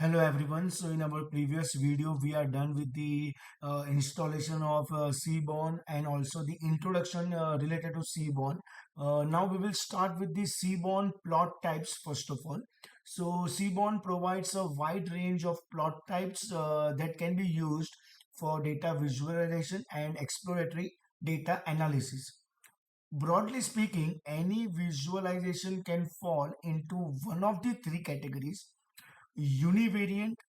Hello everyone. So in our previous video, we are done with the installation of Seaborn and also the introduction related to Seaborn. Now we will start with the Seaborn plot types first of all. So Seaborn provides a wide range of plot types that can be used for data visualization and exploratory data analysis. Broadly speaking, any visualization can fall into one of the three categories: univariate,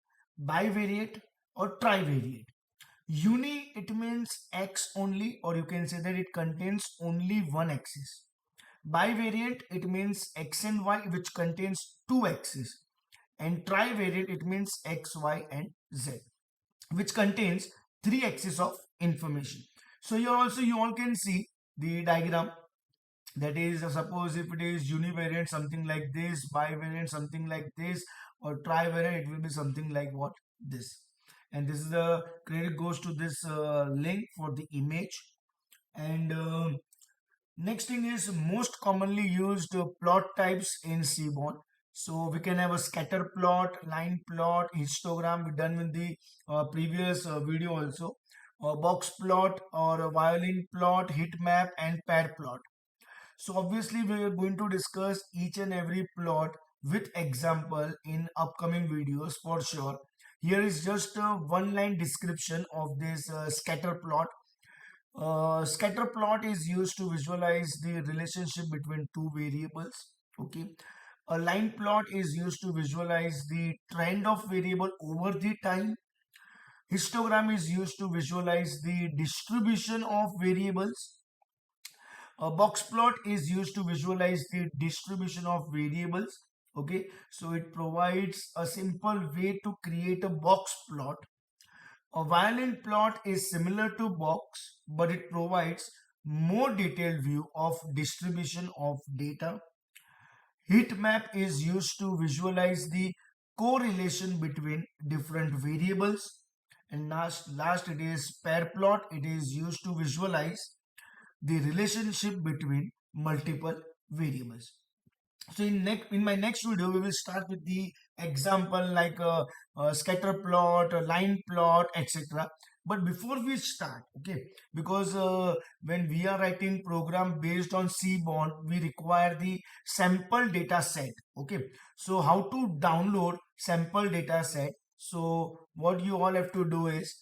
bivariate, or trivariate. Uni, it means X only, or you can say that it contains only one axis. Bivariate, it means X and Y, which contains two axes. And trivariate, it means X, Y, and Z, which contains three axes of information. So here also you all can see the diagram. That is, suppose if it is univariate, something like this, bivariate, something like this, or trivariate, it will be something like what? This. And this is the credit goes to this link for the image. And next thing is most commonly used plot types in Seaborn. So we can have a scatter plot, line plot, histogram. We done with the previous video also. A box plot or a violin plot, heat map, and pair plot. So obviously we are going to discuss each and every plot with example in upcoming videos for sure. Here is just a one line description of this scatter plot. Scatter plot is used to visualize the relationship between two variables. Okay. A line plot is used to visualize the trend of variable over the time. Histogram is used to visualize the distribution of variables. A box plot is used to visualize the distribution of variables. Okay, so it provides a simple way to create a box plot. A violin plot is similar to box, but it provides more detailed view of distribution of data. Heat map is used to visualize the correlation between different variables. And last it is pair plot. It is used to visualize the relationship between multiple variables. So in my next video, we will start with the example like a scatter plot, a line plot, etc. But before we start, okay, because when we are writing program based on Seaborn, we require the sample data set. Okay, so how to download sample data set? So what you all have to do is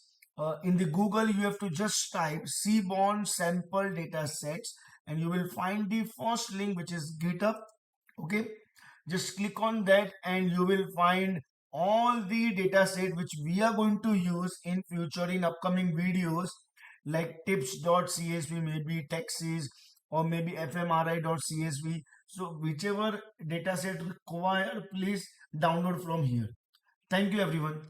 in the Google, you have to just type Seaborn sample data sets and you will find the first link, which is GitHub. Okay, just click on that and you will find all the data set which we are going to use in future in upcoming videos, like tips.csv, maybe taxes, or maybe fmri.csv. So whichever data set required, please download from here. Thank you everyone.